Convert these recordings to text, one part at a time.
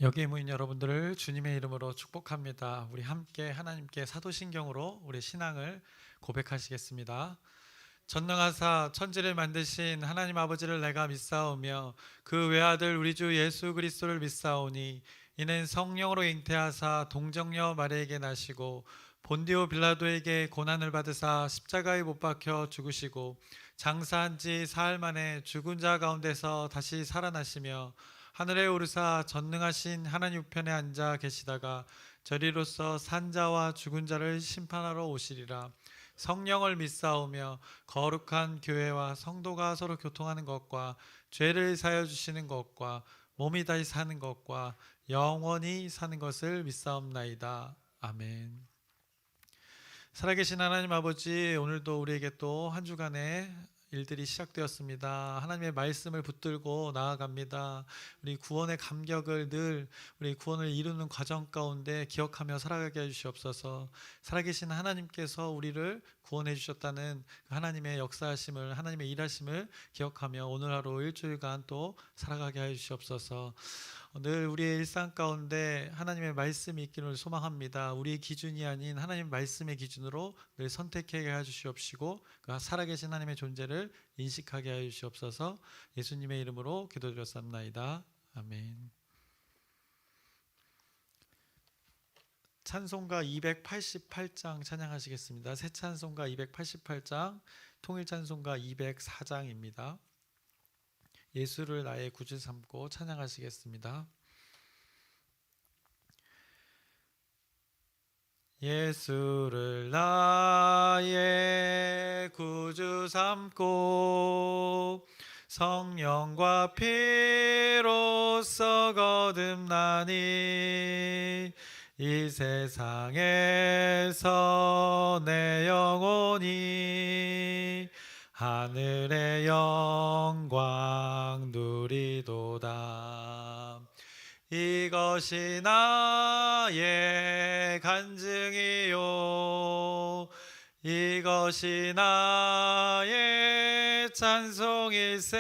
여기 모인 여러분들을 주님의 이름으로 축복합니다. 우리 함께 하나님께 사도신경으로 우리 신앙을 고백하시겠습니다. 전능하사 천지를 만드신 하나님 아버지를 내가 믿사오며 그 외아들 우리 주 예수 그리스도를 믿사오니 이는 성령으로 잉태하사 동정녀 마리에게 나시고 본디오 빌라도에게 고난을 받으사 십자가에 못 박혀 죽으시고 장사한 지 사흘 만에 죽은 자 가운데서 다시 살아나시며 하늘에 오르사 전능하신 하나님 우편에 앉아 계시다가 저리로서 산자와 죽은 자를 심판하러 오시리라. 성령을 믿사오며 거룩한 교회와 성도가 서로 교통하는 것과 죄를 사여 주시는 것과 몸이 다시 사는 것과 영원히 사는 것을 믿사옵나이다. 아멘. 살아계신 하나님 아버지, 오늘도 우리에게 또 한 주간의 일들이 시작되었습니다. 하나님의 말씀을 붙들고 나아갑니다. 우리 구원의 감격을 늘 우리 구원을 이루는 과정 가운데 기억하며 살아가게 해주시옵소서. 살아계신 하나님께서 우리를 구원해 주셨다는 하나님의 역사하심을, 하나님의 일하심을 기억하며 오늘 하루 일주일간 또 살아가게 해 주시옵소서. 늘 우리의 일상 가운데 하나님의 말씀이 있기를 소망합니다. 우리의 기준이 아닌 하나님의 말씀의 기준으로 늘 선택하게 해주시옵시고 그 살아계신 하나님의 존재를 인식하게 해주시옵소서. 예수님의 이름으로 기도드렸습니다. 아멘. 찬송가 288장 찬양하시겠습니다. 새 찬송가 288장, 통일 찬송가 204장입니다. 예수를 나의 구주 삼고 찬양하시겠습니다. 예수를 나의 구주 삼고 성령과 피로써 거듭나니 이 세상에서 내 영혼이 하늘의 영광 누리도다. 이것이 나의 간증이요 이것이 나의 찬송일세.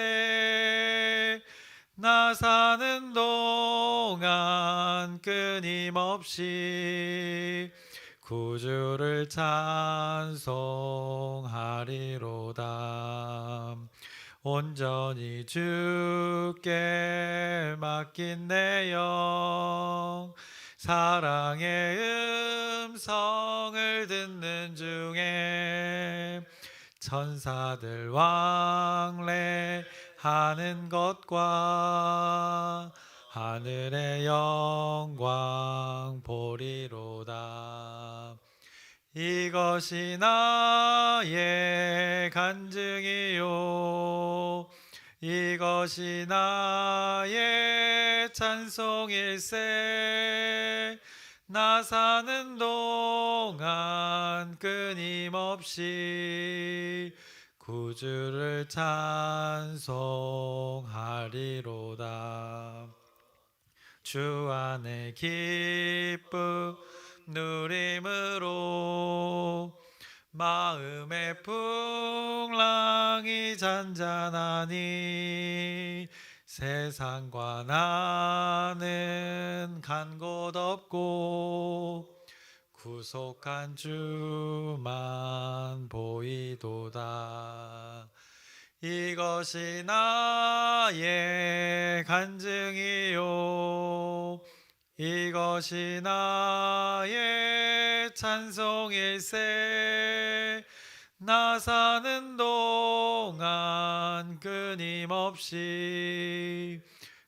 나 사는 동안 끊임없이 구주를 찬송하리로다. 온전히 주께 맡긴 내 영 사랑의 음성을 듣는 중에 천사들 왕래하는 것과 하늘의 영광 보리로다. 이것이 나의 간증이요 이것이 나의 찬송일세. 나 사는 동안 끊임없이 구주를 찬송하리로다. 주 안에 기쁨 누림으로 마음의 풍랑이 잔잔하니 세상과 나는 간 곳 없고 구속한 주만 보이도다. 이것이 나의 간증이요 이것이 나의 찬송일세. 나 사는 동안 끊임없이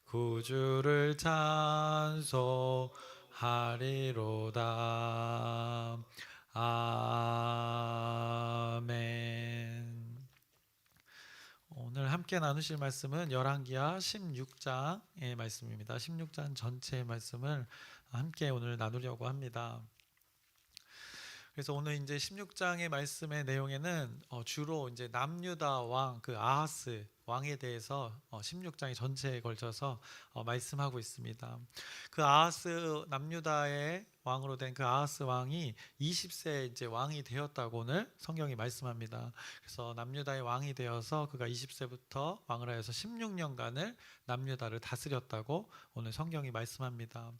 구주를 찬송하리로다. 아멘. 오늘 함께 나누실 말씀은 열왕기하 16장의 말씀입니다. 16장 전체의 말씀을 함께 오늘 나누려고 합니다. 그래서 오늘 이제 16장의 말씀의 내용에는 주로 이제 남유다 왕 그 아하스 왕에 대해서 16장이 전체에 걸쳐서 말씀하고 있습니다. 그 아하스 남유다의 왕으로 된 그 아하스 왕이 20세 이제 왕이 되었다고 오늘 성경이 말씀합니다. 그래서 남유다의 왕이 되어서 그가 20세부터 왕을 하여서 16년간을 남유다를 다스렸다고 오늘 성경이 말씀합니다.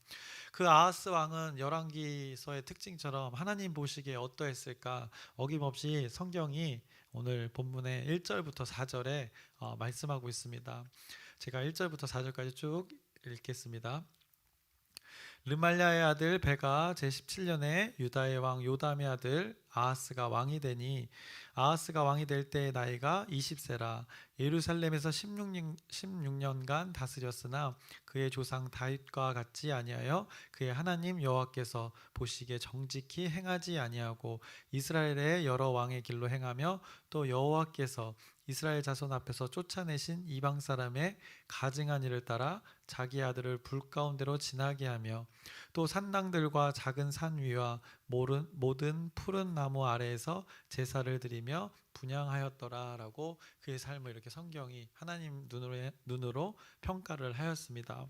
그 아하스 왕은 열왕기서의 특징처럼 하나님 보시기에 어떠했을까? 어김없이 성경이 오늘 본문의 1절부터 4절에 말씀하고 있습니다. 제가 1절부터 4절까지 쭉 읽겠습니다. 르말랴의 아들 베가 제17년에 유다의 왕 요담의 아들 아하스가 왕이 되니 아하스가 왕이 될 때의 나이가 20세라. 예루살렘에서 16년간 다스렸으나 그의 조상 다윗과 같지 아니하여 그의 하나님 여호와께서 보시기에 정직히 행하지 아니하고 이스라엘의 여러 왕의 길로 행하며 또 여호와께서 이스라엘 자손 앞에서 쫓아내신 이방 사람의 가증한 일을 따라 자기 아들을 불 가운데로 지나게 하며 또 산당들과 작은 산 위와 모든 푸른 나무 아래에서 제사를 드리며 분향하였더라라고 그의 삶을 이렇게 성경이 하나님 눈으로 평가를 하였습니다.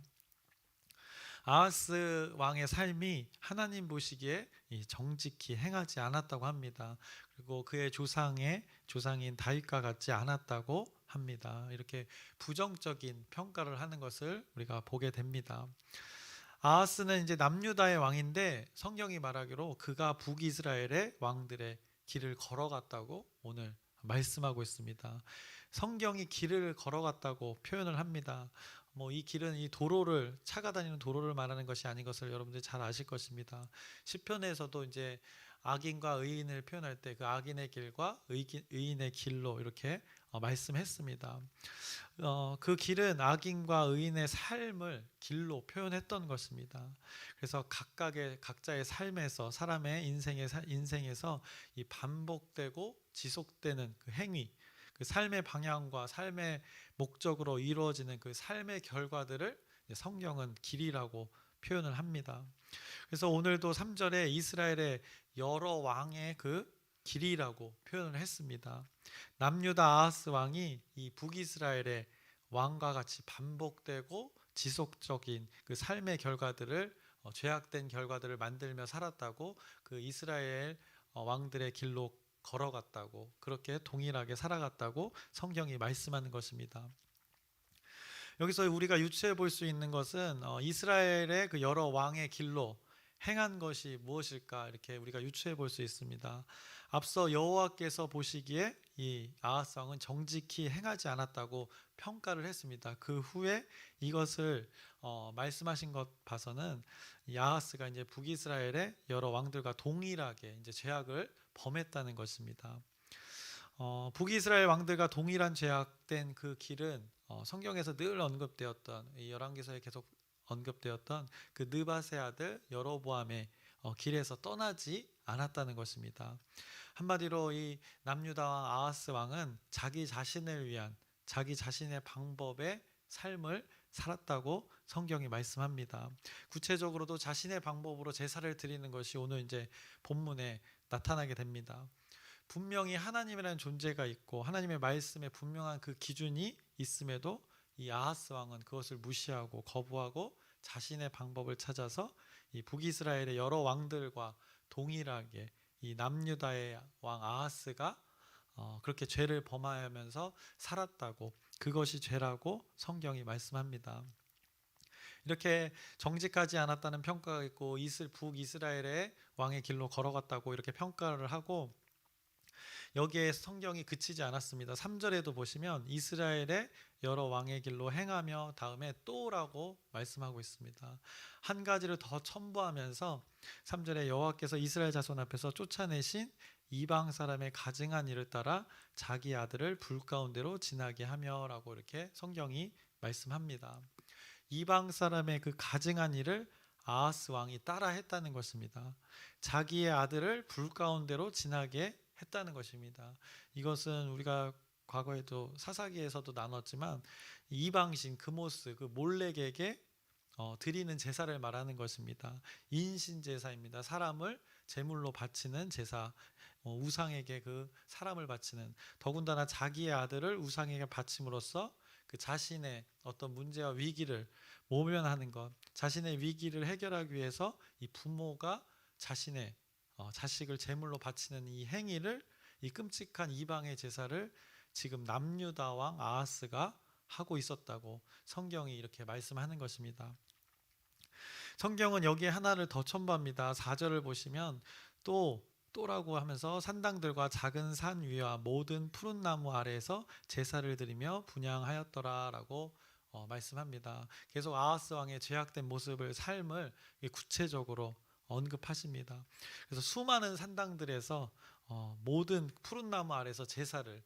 아하스 왕의 삶이 하나님 보시기에 정직히 행하지 않았다고 합니다. 그리고 그의 조상인 다윗과 같지 않았다고 합니다. 이렇게 부정적인 평가를 하는 것을 우리가 보게 됩니다. 아하스는 이제 남유다의 왕인데 성경이 말하기로 그가 북이스라엘의 왕들의 길을 걸어갔다고 오늘 말씀하고 있습니다. 성경이 길을 걸어갔다고 표현을 합니다. 이 길은 이 도로를 차가 다니는 도로를 말하는 것이 아닌 것을 여러분들이 잘 아실 것입니다. 시편에서도 이제 악인과 의인을 표현할 때 그 악인의 길과 의인의 길로 이렇게 말씀했습니다. 그 길은 악인과 의인의 삶을 길로 표현했던 것입니다. 그래서 각자의 삶에서 사람의 인생에서 이 반복되고 지속되는 그 행위, 그 삶의 방향과 삶의 목적으로 이루어지는 그 삶의 결과들을 성경은 길이라고 표현을 합니다. 그래서 오늘도 3절에 이스라엘의 여러 왕의 그 길이라고 표현을 했습니다. 남유다 아하스 왕이 이 북이스라엘의 왕과 같이 반복되고 지속적인 그 삶의 결과들을 죄악된 결과들을 만들며 살았다고 그 이스라엘 왕들의 길로 걸어갔다고 그렇게 동일하게 살아갔다고 성경이 말씀하는 것입니다. 여기서 우리가 유추해 볼 수 있는 것은 이스라엘의 그 여러 왕의 길로 행한 것이 무엇일까 이렇게 우리가 유추해 볼 수 있습니다. 앞서 여호와께서 보시기에 이 아하스 왕은 정직히 행하지 않았다고 평가를 했습니다. 그 후에 이것을 말씀하신 것 봐서는 이 아하스가 이제 북이스라엘의 여러 왕들과 동일하게 이제 죄악을 범했다는 것입니다. 북이스라엘 왕들과 동일한 죄악된 그 길은 성경에서 늘 언급되었던 이 열왕기서에 계속 언급되었던 그 느밧의 아들 여로보암의 길에서 떠나지 않았다는 것입니다. 한마디로 이 남유다 왕 아하스 왕은 자기 자신을 위한 자기 자신의 방법의 삶을 살았다고 성경이 말씀합니다. 구체적으로도 자신의 방법으로 제사를 드리는 것이 오늘 이제 본문에 나타나게 됩니다. 분명히 하나님이라는 존재가 있고 하나님의 말씀에 분명한 그 기준이 있음에도 이 아하스 왕은 그것을 무시하고 거부하고 자신의 방법을 찾아서 이 북이스라엘의 여러 왕들과 동일하게 이 남유다의 왕 아하스가 그렇게 죄를 범하면서 살았다고 그것이 죄라고 성경이 말씀합니다. 이렇게 정직하지 않았다는 평가가 있고 북이스라엘의 왕의 길로 걸어갔다고 이렇게 평가를 하고 여기에 성경이 그치지 않았습니다. 3절에도 보시면 이스라엘의 여러 왕의 길로 행하며 다음에 또라고 말씀하고 있습니다. 한 가지를 더 첨부하면서 3절에 여호와께서 이스라엘 자손 앞에서 쫓아내신 이방 사람의 가증한 일을 따라 자기 아들을 불 가운데로 지나게 하며 라고 이렇게 성경이 말씀합니다. 이방 사람의 그 가증한 일을 아하스 왕이 따라 했다는 것입니다. 자기의 아들을 불 가운데로 지나게 했다는 것입니다. 이것은 우리가 과거에도 사사기에서도 나눴지만 이방신 그모스 그 몰렉에게 드리는 제사를 말하는 것입니다. 인신 제사입니다. 사람을 제물로 바치는 제사, 우상에게 그 사람을 바치는 더군다나 자기의 아들을 우상에게 바침으로써 그 자신의 어떤 문제와 위기를 모면하는 것, 자신의 위기를 해결하기 위해서 이 부모가 자신의 자식을 제물로 바치는 이 행위를, 이 끔찍한 이방의 제사를 지금 남유다 왕 아하스가 하고 있었다고 성경이 이렇게 말씀하는 것입니다. 성경은 여기에 하나를 더 첨부합니다. 4절을 보시면 또라고 하면서 산당들과 작은 산 위와 모든 푸른 나무 아래에서 제사를 드리며 분향하였더라라고 말씀합니다. 계속 아하스 왕의 죄악된 모습을, 삶을 구체적으로 언급하십니다. 그래서 수많은 산당들에서 모든 푸른 나무 아래에서 제사를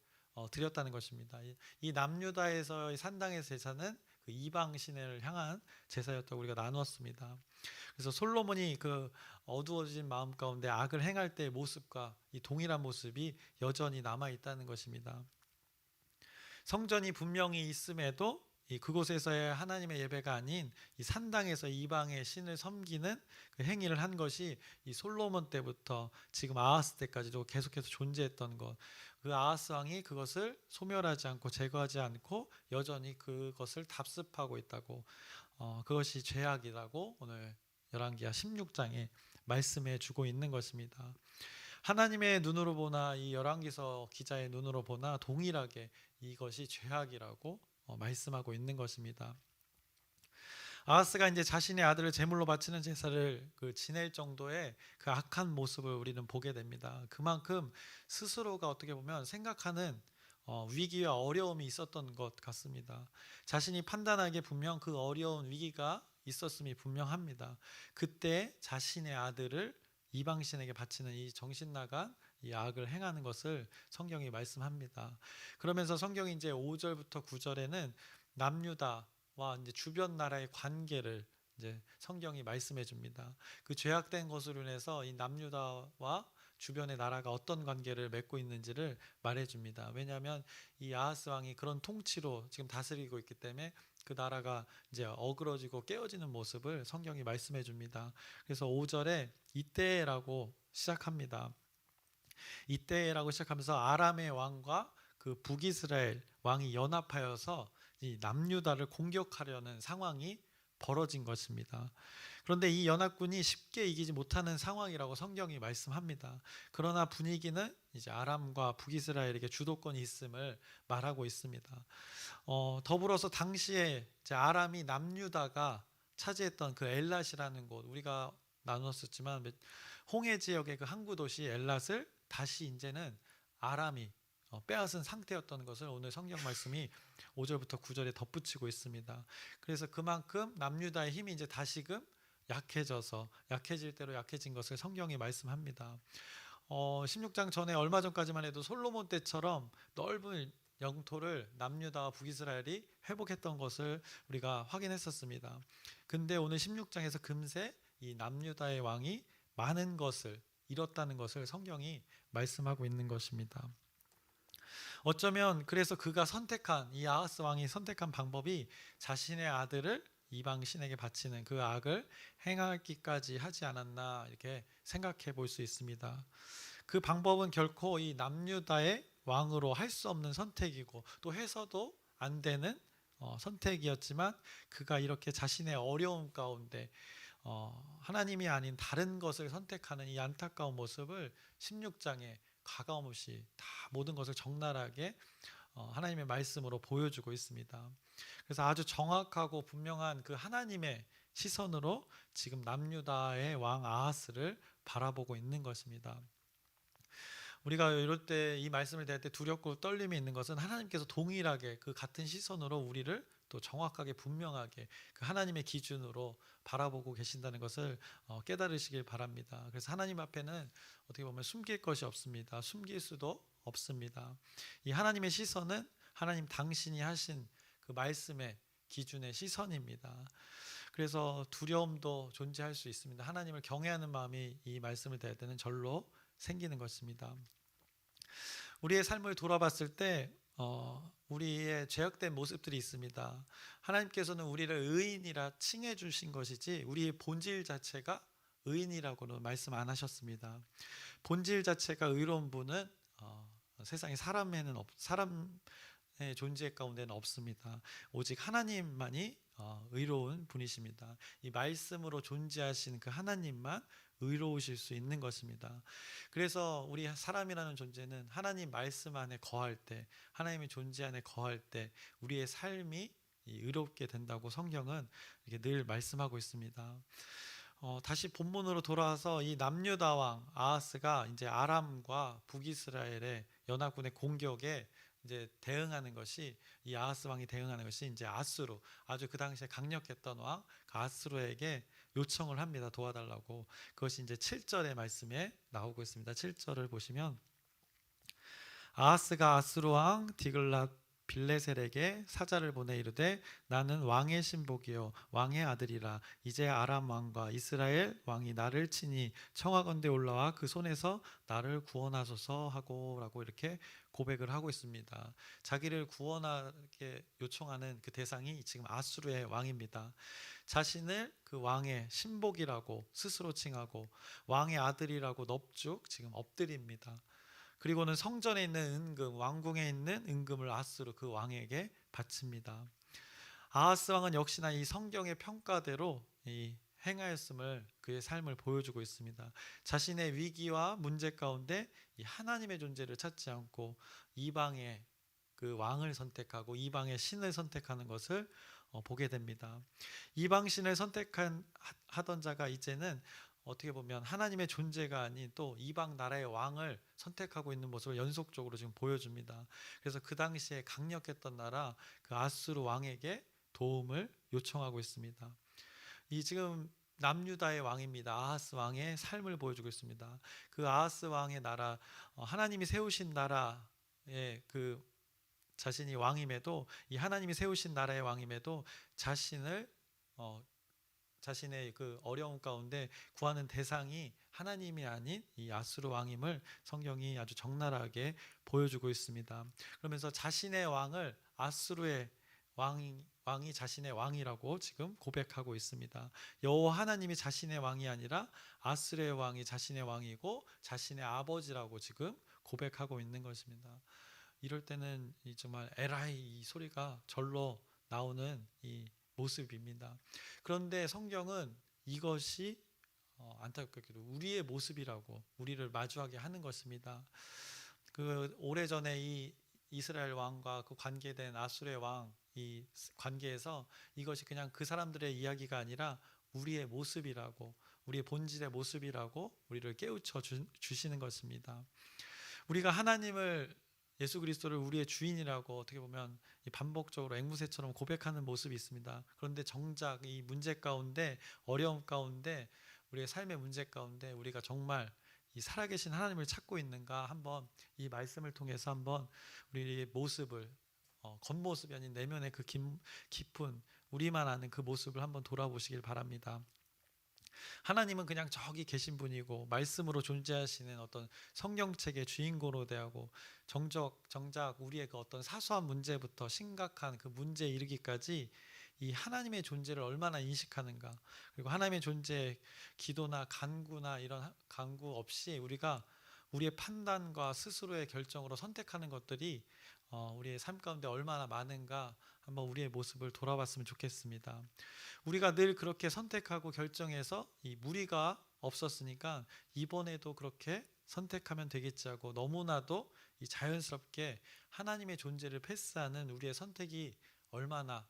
드렸다는 것입니다. 이 남유다에서의 산당의 제사는 그 이방 신을 향한 제사였다고 우리가 나누었습니다. 그래서 솔로몬이 그 어두워진 마음 가운데 악을 행할 때의 모습과 이 동일한 모습이 여전히 남아 있다는 것입니다. 성전이 분명히 있음에도 그곳에서의 하나님의 예배가 아닌 이 산당에서 이방의 신을 섬기는 그 행위를 한 것이 이 솔로몬 때부터 지금 아하스 때까지도 계속해서 존재했던 것, 그 아하스 왕이 그것을 소멸하지 않고 제거하지 않고 여전히 그것을 답습하고 있다고, 그것이 죄악이라고 오늘 열왕기하 16장에 말씀해 주고 있는 것입니다. 하나님의 눈으로 보나 이 열왕기서 기자의 눈으로 보나 동일하게 이것이 죄악이라고 말씀하고 있는 것입니다. 아하스가 이제 자신의 아들을 제물로 바치는 제사를 지낼 정도의 그 악한 모습을 우리는 보게 됩니다. 그만큼 스스로가 어떻게 보면 생각하는 위기와 어려움이 있었던 것 같습니다. 자신이 판단하기에 분명 그 어려운 위기가 있었음이 분명합니다. 그때 자신의 아들을 이방신에게 바치는 이 정신 나간 이 악을 행하는 것을 성경이 말씀합니다. 그러면서 성경이 이제 5절부터 9절에는 남유다와 이제 주변 나라의 관계를 이제 성경이 말씀해 줍니다. 그 죄악된 것으로 인해서 이 남유다와 주변의 나라가 어떤 관계를 맺고 있는지를 말해 줍니다. 왜냐하면 이 아하스 왕이 그런 통치로 지금 다스리고 있기 때문에 그 나라가 이제 어그러지고 깨어지는 모습을 성경이 말씀해 줍니다. 그래서 5절에 이때라고 시작합니다. 이때라고 시작하면서 아람의 왕과 그 북이스라엘 왕이 연합하여서 이 남유다를 공격하려는 상황이 벌어진 것입니다. 그런데 이 연합군이 쉽게 이기지 못하는 상황이라고 성경이 말씀합니다. 그러나 분위기는 이제 아람과 북이스라엘에게 주도권이 있음을 말하고 있습니다. 더불어서 당시에 이제 아람이 남유다가 차지했던 그 엘랏이라는 곳, 우리가 나눴었지만 홍해 지역의 그 항구 도시 엘랏을 다시 이제는 아람이 빼앗은 상태였던 것을 오늘 성경 말씀이 5절부터 9절에 덧붙이고 있습니다. 그래서 그만큼 남유다의 힘이 이제 다시금 약해져서 약해질 대로 약해진 것을 성경이 말씀합니다. 16장 전에 얼마 전까지만 해도 솔로몬 때처럼 넓은 영토를 남유다와 북이스라엘이 회복했던 것을 우리가 확인했었습니다. 근데 오늘 16장에서 금세 이 남유다의 왕이 많은 것을 잃었다는 것을 성경이 말씀하고 있는 것입니다. 어쩌면 그래서 그가 선택한, 이 아하스 왕이 선택한 방법이 자신의 아들을 이방 신에게 바치는 그 악을 행하기까지 하지 않았나 이렇게 생각해 볼 수 있습니다. 그 방법은 결코 이 남유다의 왕으로 할 수 없는 선택이고 또 해서도 안 되는 선택이었지만, 그가 이렇게 자신의 어려움 가운데 하나님이 아닌 다른 것을 선택하는 이 안타까운 모습을 16장에 가감없이 다 모든 것을 적나라하게 하나님의 말씀으로 보여주고 있습니다. 그래서 아주 정확하고 분명한 그 하나님의 시선으로 지금 남유다의 왕 아하스를 바라보고 있는 것입니다. 우리가 이럴 때 이 말씀을 대할 때 두렵고 떨림이 있는 것은 하나님께서 동일하게 그 같은 시선으로 우리를 또 정확하게 분명하게 그 하나님의 기준으로 바라보고 계신다는 것을 깨달으시길 바랍니다. 그래서 하나님 앞에는 어떻게 보면 숨길 것이 없습니다. 숨길 수도 없습니다. 이 하나님의 시선은 하나님 당신이 하신 그 말씀의 기준의 시선입니다. 그래서 두려움도 존재할 수 있습니다. 하나님을 경외하는 마음이 이 말씀을 대할 때는 절로 생기는 것입니다. 우리의 삶을 돌아봤을 때 우리의 죄악된 모습들이 있습니다. 하나님께서는 우리를 의인이라 칭해 주신 것이지 우리의 본질 자체가 의인이라고는 말씀 안 하셨습니다. 본질 자체가 의로운 분은 세상에 사람에는 존재 가운데는 없습니다. 오직 하나님만이 의로운 분이십니다. 이 말씀으로 존재하신 그 하나님만 의로우실 수 있는 것입니다. 그래서 우리 사람이라는 존재는 하나님 말씀 안에 거할 때, 하나님의 존재 안에 거할 때 우리의 삶이 의롭게 된다고 성경은 이렇게 늘 말씀하고 있습니다. 다시 본문으로 돌아와서 이 남유다 왕 아하스가 이제 아람과 북이스라엘의 연합군의 공격에 이제 대응하는 것이, 이 아하스 왕이 대응하는 것이 이제 아수르, 아주 그 당시에 강력했던 왕 그 아수르에게 요청을 합니다. 도와달라고. 그것이 이제 7절의 말씀에 나오고 있습니다. 7절을 보시면, 아하스가 아수르 왕 디글랏 빌레셀에게 사자를 보내 이르되 나는 왕의 신복이요 왕의 아들이라. 이제 아람 왕과 이스라엘 왕이 나를 치니 청하건대 올라와 그 손에서 나를 구원하소서 하고 라고 이렇게 고백을 하고 있습니다. 자기를 구원하게 요청하는 그 대상이 지금 아수르의 왕입니다. 자신을 그 왕의 신복이라고 스스로 칭하고 왕의 아들이라고 넙죽 지금 엎드립니다. 그리고는 성전에 있는 은금, 왕궁에 있는 은금을 아하스로 그 왕에게 바칩니다. 아하스 왕은 역시나 이 성경의 평가대로 이 행하였음을, 그의 삶을 보여주고 있습니다. 자신의 위기와 문제 가운데 이 하나님의 존재를 찾지 않고 이방의 그 왕을 선택하고 이방의 신을 선택하는 것을 보게 됩니다. 이방 신을 선택하던 자가 이제는 어떻게 보면 하나님의 존재가 아닌 또 이방 나라의 왕을 선택하고 있는 모습을 연속적으로 지금 보여줍니다. 그래서 그 당시에 강력했던 나라 그 아수르 왕에게 도움을 요청하고 있습니다. 이 지금 남유다의 왕입니다. 아하스 왕의 삶을 보여주고 있습니다. 그 아하스 왕의 나라, 하나님이 세우신 나라의 그 자신이 왕임에도, 이 하나님이 세우신 나라의 왕임에도 자신의 그 어려움 가운데 구하는 대상이 하나님이 아닌 이 아수르 왕임을 성경이 아주 적나라하게 보여주고 있습니다. 그러면서 자신의 왕을 아수르의 왕이 자신의 왕이라고 지금 고백하고 있습니다. 여호와 하나님이 자신의 왕이 아니라 아수르의 왕이 자신의 왕이고 자신의 아버지라고 지금 고백하고 있는 것입니다. 이럴 때는 정말 에라이 이 소리가 절로 나오는 이 모습입니다. 그런데 성경은 이것이 안타깝게도 우리의 모습이라고 우리를 마주하게 하는 것입니다. 그 오래전에 이 이스라엘 왕과 그 관계된 아수르의 왕 이 관계에서 이것이 그냥 그 사람들의 이야기가 아니라 우리의 모습이라고, 우리의 본질의 모습이라고 우리를 깨우쳐 주시는 것입니다. 우리가 하나님을, 예수 그리스도를 우리의 주인이라고 어떻게 보면 반복적으로 앵무새처럼 고백하는 모습이 있습니다. 그런데 정작 이 문제 가운데, 어려움 가운데, 우리의 삶의 문제 가운데 우리가 정말 이 살아계신 하나님을 찾고 있는가, 한번 이 말씀을 통해서 한번 우리의 모습을, 겉모습이 아닌 내면의 그 깊은 우리만 아는 그 모습을 한번 돌아보시길 바랍니다. 하나님은 그냥 저기 계신 분이고 말씀으로 존재하시는 어떤 성경책의 주인공으로 대하고, 정작 우리의 그 어떤 사소한 문제부터 심각한 그 문제에 이르기까지 이 하나님의 존재를 얼마나 인식하는가, 그리고 하나님의 존재, 기도나 간구나 이런 간구 없이 우리가 우리의 판단과 스스로의 결정으로 선택하는 것들이 우리의 삶 가운데 얼마나 많은가, 한번 우리의 모습을 돌아봤으면 좋겠습니다. 우리가 늘 그렇게 선택하고 결정해서 이 무리가 없었으니까 이번에도 그렇게 선택하면 되겠지 하고 너무나도 이 자연스럽게 하나님의 존재를 패스하는 우리의 선택이 얼마나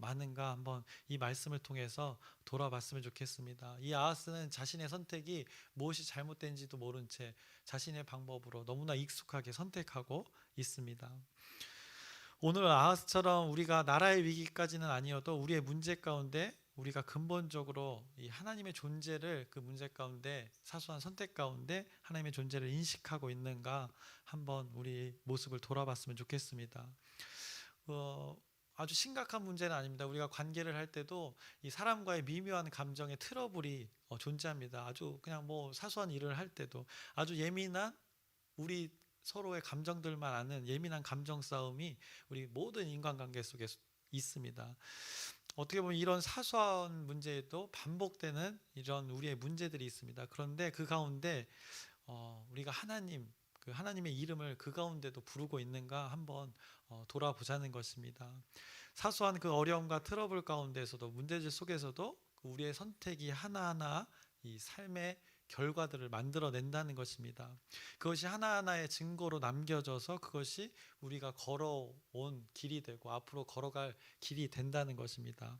많은가, 한번 이 말씀을 통해서 돌아봤으면 좋겠습니다. 이 아하스는 자신의 선택이 무엇이 잘못된지도 모른 채 자신의 방법으로 너무나 익숙하게 선택하고 있습니다. 오늘 아하스처럼 우리가 나라의 위기까지는 아니어도 우리의 문제 가운데 우리가 근본적으로 이 하나님의 존재를, 그 문제 가운데 사소한 선택 가운데 하나님의 존재를 인식하고 있는가, 한번 우리 모습을 돌아봤으면 좋겠습니다. 아주 심각한 문제는 아닙니다. 우리가 관계를 할 때도 이 사람과의 미묘한 감정의 트러블이 존재합니다. 아주 그냥 뭐 사소한 일을 할 때도 아주 예민한, 우리 서로의 감정들만 아는 예민한 감정 싸움이 우리 모든 인간관계 속에 있습니다. 어떻게 보면 이런 사소한 문제에도 반복되는 이런 우리의 문제들이 있습니다. 그런데 그 가운데 우리가 하나님, 그 하나님의 이름을 그 가운데도 부르고 있는가 한번 돌아보자는 것입니다. 사소한 그 어려움과 트러블 가운데서도, 문제들 속에서도 우리의 선택이 하나하나 이 삶의 결과들을 만들어낸다는 것입니다. 그것이 하나하나의 증거로 남겨져서 그것이 우리가 걸어온 길이 되고 앞으로 걸어갈 길이 된다는 것입니다.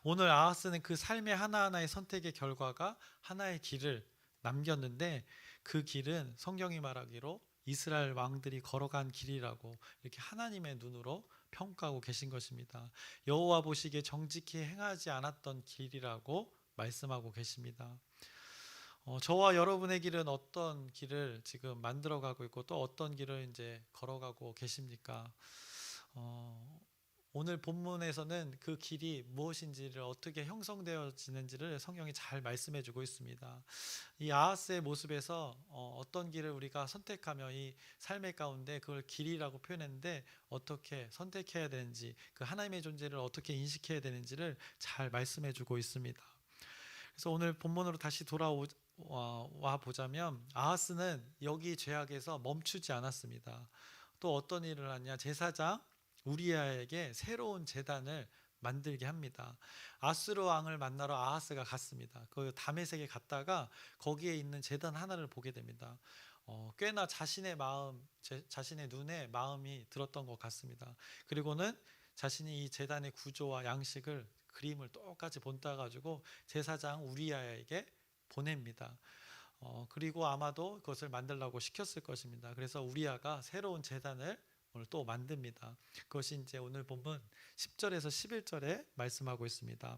오늘 아하스는 그 삶의 하나하나의 선택의 결과가 하나의 길을 남겼는데, 그 길은 성경이 말하기로 이스라엘 왕들이 걸어간 길이라고 이렇게 하나님의 눈으로 평가하고 계신 것입니다. 여호와 보시기에 정직히 행하지 않았던 길이라고 말씀하고 계십니다. 저와 여러분의 길은 어떤 길을 지금 만들어가고 있고 또 어떤 길을 이제 걸어가고 계십니까? 오늘 본문에서는 그 길이 무엇인지를, 어떻게 형성되어지는지를 성경이 잘 말씀해 주고 있습니다. 이 아하스의 모습에서 어떤 길을 우리가 선택하며 이 삶의 가운데 그걸 길이라고 표현했는데, 어떻게 선택해야 되는지, 그 하나님의 존재를 어떻게 인식해야 되는지를 잘 말씀해 주고 있습니다. 그래서 오늘 본문으로 다시 돌아와 보자면, 아하스는 여기 죄악에서 멈추지 않았습니다. 또 어떤 일을 하냐, 제사장 우리아에게 새로운 제단을 만들게 합니다. 아수르 왕을 만나러 아하스가 갔습니다. 그 다메섹에 갔다가 거기에 있는 제단 하나를 보게 됩니다. 꽤나 자신의 눈에 마음이 들었던 것 같습니다. 그리고는 자신이 이 제단의 구조와 양식을, 그림을 똑같이 본따 가지고 제사장 우리아에게 보냅니다. 그리고 아마도 그것을 만들라고 시켰을 것입니다. 그래서 우리아가 새로운 제단을 오늘 또 만듭니다. 그것이 이제 오늘 본문 10절에서 11절에 말씀하고 있습니다.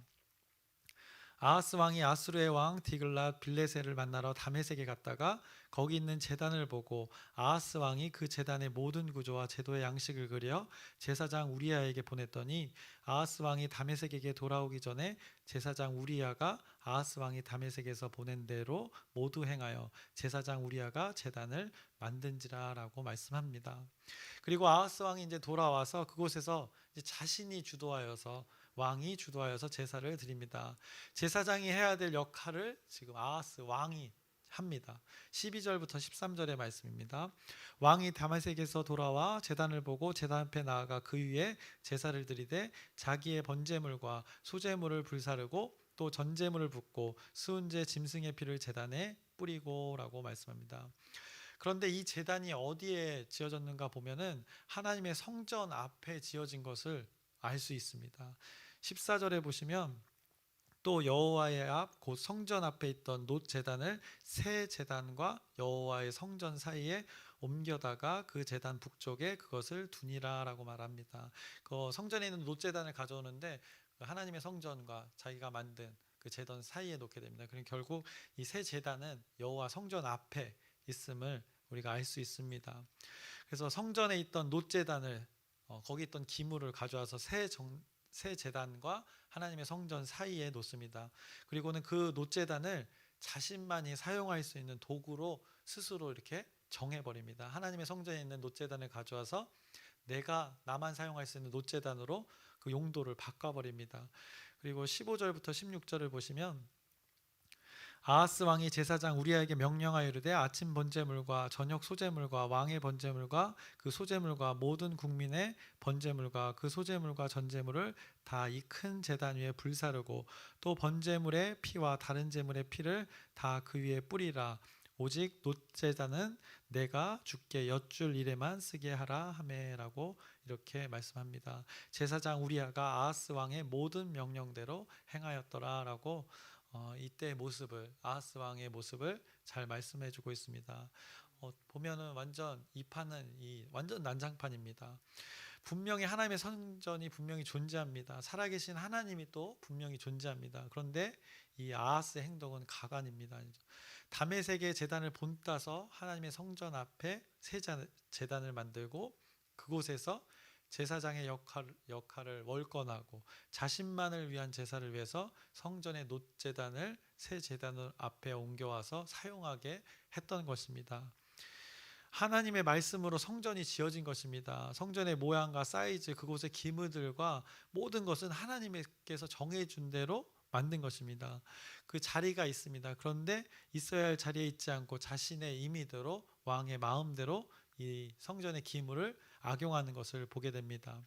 아하스 왕이 아수르의 왕 디글랏 빌레셀을 만나러 다메섹에 갔다가 거기 있는 제단을 보고 아하스 왕이 그 제단의 모든 구조와 제도의 양식을 그려 제사장 우리아에게 보냈더니, 아하스 왕이 다메섹에게 돌아오기 전에 제사장 우리아가 아하스 왕이 다메섹에서 보낸 대로 모두 행하여 제사장 우리아가 제단을 만든지라 라고 말씀합니다. 그리고 아하스 왕이 이제 돌아와서 그곳에서 이제 자신이 주도하여서, 왕이 주도하여서 제사를 드립니다. 제사장이 해야 될 역할을 지금 아하스 왕이 합니다. 12절부터 13절의 말씀입니다. 왕이 다메섹에서 돌아와 제단을 보고 제단 앞에 나아가 그 위에 제사를 드리되 자기의 번제물과 소제물을 불사르고 또 전제물을 붓고 수은제 짐승의 피를 제단에 뿌리고 라고 말씀합니다. 그런데 이 제단이 어디에 지어졌는가 보면은 하나님의 성전 앞에 지어진 것을 알 수 있습니다. 14절에 보시면, 또 여호와의 앞 곧 성전 앞에 있던 놋 제단을 새 제단과 여호와의 성전 사이에 옮겨다가 그 제단 북쪽에 그것을 두니라라고 말합니다. 그 성전에 있는 놋 제단을 가져오는데 하나님의 성전과 자기가 만든 그 제단 사이에 놓게 됩니다. 그럼 결국 이 새 제단은 여호와 성전 앞에 있음을 우리가 알 수 있습니다. 그래서 성전에 있던 놋 제단을, 거기 있던 기물을 가져와서 새 제단과 하나님의 성전 사이에 놓습니다. 그리고는 그 놋 제단을 자신만이 사용할 수 있는 도구로 스스로 이렇게 정해버립니다. 하나님의 성전에 있는 놋 제단을 가져와서 나만 사용할 수 있는 놋 제단으로 그 용도를 바꿔버립니다. 그리고 15절부터 16절을 보시면, 아하스 왕이 제사장 우리아에게 명령하여 이르되 아침 번제물과 저녁 소제물과 왕의 번제물과 그 소제물과 모든 국민의 번제물과 그 소제물과 전제물을 다 이 큰 제단 위에 불사르고 또 번제물의 피와 다른 제물의 피를 다 그 위에 뿌리라. 오직 놋 제단은 내가 주께 여쭐 일에만 쓰게 하라 하매라고 이렇게 말씀합니다. 제사장 우리아가 아하스 왕의 모든 명령대로 행하였더라라고 이때의 모습을, 아하스 왕의 모습을 잘 말씀해주고 있습니다. 보면은 완전 이 판은 완전 난장판입니다. 분명히 하나님의 성전이 분명히 존재합니다. 살아계신 하나님이 또 분명히 존재합니다. 그런데 이 아하스의 행동은 가관입니다. 다메섹의 제단을 본따서 하나님의 성전 앞에 새 제단을 만들고 그곳에서 제사장의 역할을 월권하고 자신만을 위한 제사를 위해서 성전의 놋 제단을 새 제단 앞에 옮겨와서 사용하게 했던 것입니다. 하나님의 말씀으로 성전이 지어진 것입니다. 성전의 모양과 사이즈, 그곳의 기물들과 모든 것은 하나님께서 정해준 대로 만든 것입니다. 그 자리가 있습니다. 그런데 있어야 할 자리에 있지 않고 자신의 임의대로 왕의 마음대로 이 성전의 기물을 악용하는 것을 보게 됩니다.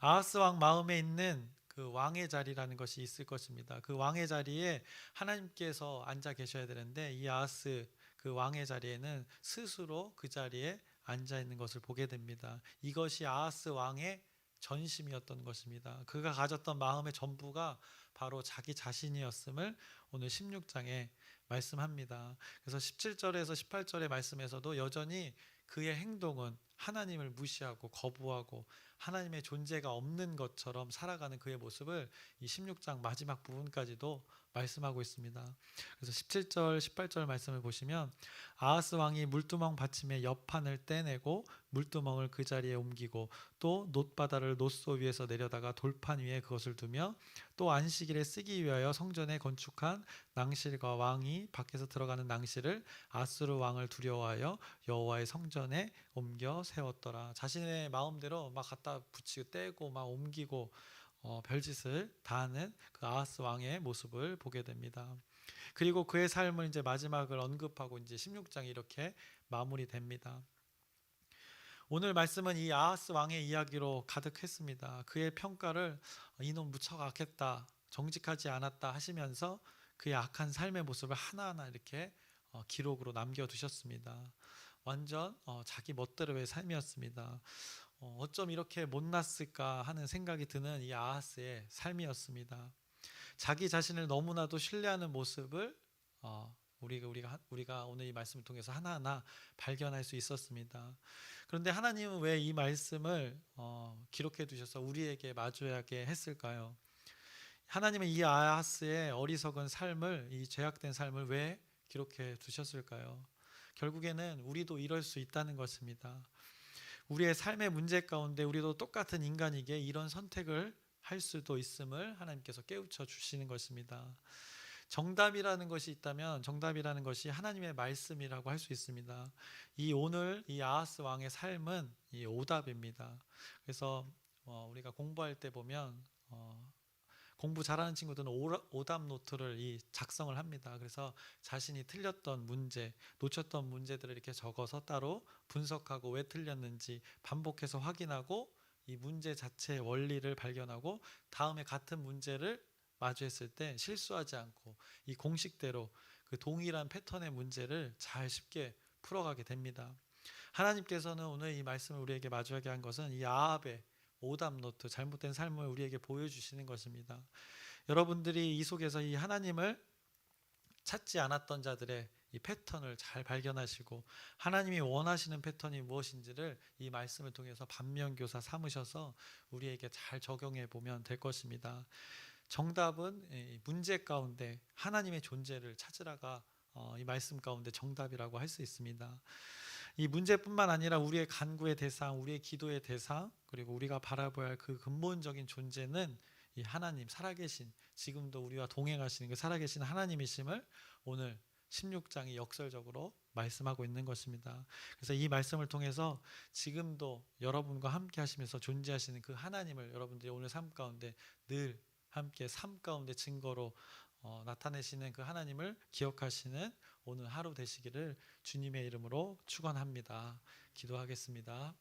아하스 왕 마음에 있는 그 왕의 자리라는 것이 있을 것입니다. 그 왕의 자리에 하나님께서 앉아 계셔야 되는데 이 아하스 그 왕의 자리에는 스스로 그 자리에 앉아 있는 것을 보게 됩니다. 이것이 아하스 왕의 전심이었던 것입니다. 그가 가졌던 마음의 전부가 바로 자기 자신이었음을 오늘 16장에 말씀합니다. 그래서 17절에서 18절의 말씀에서도 여전히 그의 행동은 하나님을 무시하고 거부하고 하나님의 존재가 없는 것처럼 살아가는 그의 모습을 이 16장 마지막 부분까지도 말씀하고 있습니다. 그래서 17절, 18절 말씀을 보시면 아하스 왕이 물두멍 받침의 옆판을 떼내고 물두멍을 그 자리에 옮기고 또 놋바다를 놋소 위에서 내려다가 돌판 위에 그것을 두며 또 안식일에 쓰기 위하여 성전에 건축한 낭실과 왕이 밖에서 들어가는 낭실을 아수르 왕을 두려워하여 여호와의 성전에 옮겨 세웠더라. 자신의 마음대로 막 갖다 붙이고 떼고 막 옮기고 별짓을 다 하는 그 아하스 왕의 모습을 보게 됩니다. 그리고 그의 삶을 이제 마지막을 언급하고 이제 16장이 이렇게 마무리됩니다. 오늘 말씀은 이 아하스 왕의 이야기로 가득했습니다. 그의 평가를 이놈 무척 악했다, 정직하지 않았다 하시면서 그의 악한 삶의 모습을 하나하나 이렇게 기록으로 남겨두셨습니다. 완전 자기 멋대로의 삶이었습니다. 어쩜 이렇게 못났을까 하는 생각이 드는 이 아하스의 삶이었습니다. 자기 자신을 너무나도 신뢰하는 모습을 우리가 오늘 이 말씀을 통해서 하나하나 발견할 수 있었습니다. 그런데 하나님은 왜 이 말씀을 기록해 두셔서 우리에게 마주하게 했을까요? 하나님은 이 아하스의 어리석은 삶을, 이 죄악된 삶을 왜 기록해 두셨을까요? 결국에는 우리도 이럴 수 있다는 것입니다. 우리의 삶의 문제 가운데 우리도 똑같은 인간이기에 이런 선택을 할 수도 있음을 하나님께서 깨우쳐 주시는 것입니다. 정답이라는 것이 있다면 정답이라는 것이 하나님의 말씀이라고 할 수 있습니다. 오늘 이 아하스 왕의 삶은 이 오답입니다. 그래서 우리가 공부할 때 보면 공부 잘하는 친구들은 오답 노트를 작성을 합니다. 그래서 자신이 틀렸던 문제, 놓쳤던 문제들을 이렇게 적어서 따로 분석하고 왜 틀렸는지 반복해서 확인하고 이 문제 자체의 원리를 발견하고 다음에 같은 문제를 마주했을 때 실수하지 않고 이 공식대로 그 동일한 패턴의 문제를 잘 쉽게 풀어가게 됩니다. 하나님께서는 오늘 이 말씀을 우리에게 마주하게 한 것은 이 아합의 오답 노트, 잘못된 삶을 우리에게 보여주시는 것입니다. 여러분들이 이 속에서 이 하나님을 찾지 않았던 자들의 이 패턴을 잘 발견하시고 하나님이 원하시는 패턴이 무엇인지를 이 말씀을 통해서 반면교사 삼으셔서 우리에게 잘 적용해 보면 될 것입니다. 정답은 문제 가운데 하나님의 존재를 찾으라가 이 말씀 가운데 정답이라고 할 수 있습니다. 이 문제뿐만 아니라 우리의 간구의 대상, 우리의 기도의 대상, 그리고 우리가 바라봐야 할 그 근본적인 존재는 이 하나님, 살아계신, 지금도 우리와 동행하시는 그 살아계신 하나님이심을 오늘 16장이 역설적으로 말씀하고 있는 것입니다. 그래서 이 말씀을 통해서 지금도 여러분과 함께 하시면서 존재하시는 그 하나님을 여러분들이 오늘 삶 가운데 늘 함께 삶 가운데 증거로 나타내시는 그 하나님을 기억하시는 오늘 하루 되시기를 주님의 이름으로 축원합니다. 기도하겠습니다.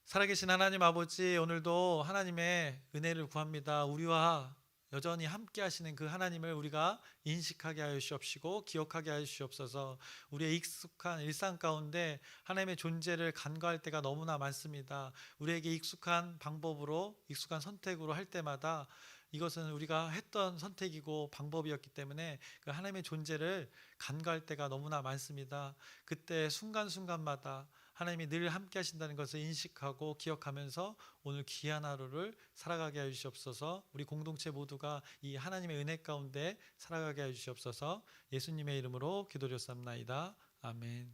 살아계신 하나님 아버지, 오늘도 하나님의 은혜를 구합니다. 우리와 여전히 함께 하시는 그 하나님을 우리가 인식하게 하여 주시옵시고 기억하게 하여 주시옵소서. 우리의 익숙한 일상 가운데 하나님의 존재를 간과할 때가 너무나 많습니다. 우리에게 익숙한 방법으로, 익숙한 선택으로 할 때마다 이것은 우리가 했던 선택이고 방법이었기 때문에 그 하나님의 존재를 간과할 때가 너무나 많습니다. 그때 순간순간마다 하나님이 늘 함께 하신다는 것을 인식하고 기억하면서 오늘 귀한 하루를 살아가게 하여 주시옵소서. 우리 공동체 모두가 이 하나님의 은혜 가운데 살아가게 하여 주시옵소서. 예수님의 이름으로 기도드렸사옵나이다. 아멘.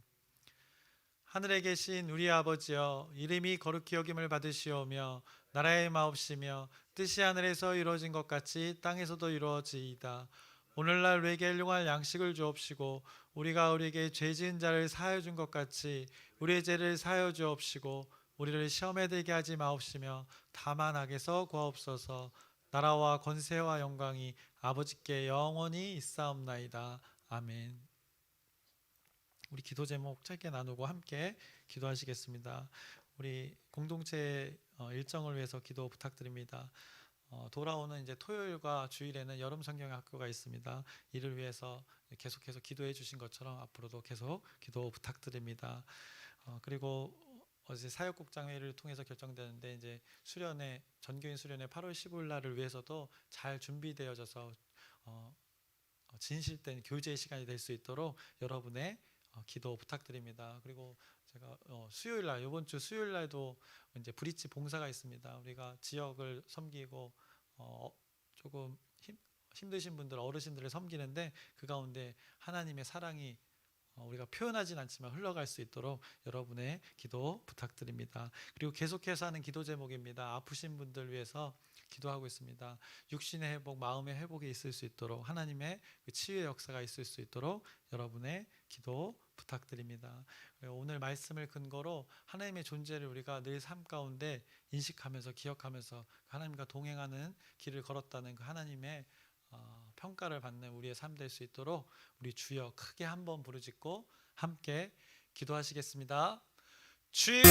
하늘에 계신 우리 아버지여, 이름이 거룩히 여김을 받으시오며 나라의 마옵시며 뜻이 하늘에서 이루어진 것 같이 땅에서도 이루어지이다. 오늘날 우리에게 일용할 양식을 주옵시고 우리가 우리에게 죄 지은 자를 사하여 준 것 같이 우리의 죄를 사하여 주옵시고 우리를 시험에 들게 하지 마옵시며 다만 악에서 구하옵소서. 나라와 권세와 영광이 아버지께 영원히 있사옵나이다. 아멘. 우리 기도 제목 짧게 나누고 함께 기도하시겠습니다. 우리 공동체 일정을 위해서 기도 부탁드립니다. 돌아오는 이제 토요일과 주일에는 여름 성경 학교가 있습니다. 이를 위해서 계속해서 기도해 주신 것처럼 앞으로도 계속 기도 부탁드립니다. 그리고 어제 사역국장 회의를 통해서 결정되는데 이제 수련회 전교인 수련회 8월 15일 날을 위해서도 잘 준비되어져서 진실된 교제 시간이 될 수 있도록 여러분의 기도 부탁드립니다. 그리고 제가 수요일 날 이번 주 수요일 날도 이제 브릿지 봉사가 있습니다. 우리가 지역을 섬기고 조금 힘드신 분들 어르신들을 섬기는데 그 가운데 하나님의 사랑이 우리가 표현하진 않지만 흘러갈 수 있도록 여러분의 기도 부탁드립니다. 그리고 계속해서 하는 기도 제목입니다. 아프신 분들 위해서 기도하고 있습니다. 육신의 회복, 마음의 회복이 있을 수 있도록 하나님의 치유의 역사가 있을 수 있도록 여러분의 기도 부탁드립니다. 오늘 말씀을 근거로 하나님의 존재를 우리가 늘 삶 가운데 인식하면서 기억하면서 하나님과 동행하는 길을 걸었다는 그 하나님의 평가를 받는 우리의 삶 될 수 있도록 우리 주여 크게 한번 부르짖고 함께 기도하시겠습니다. 주여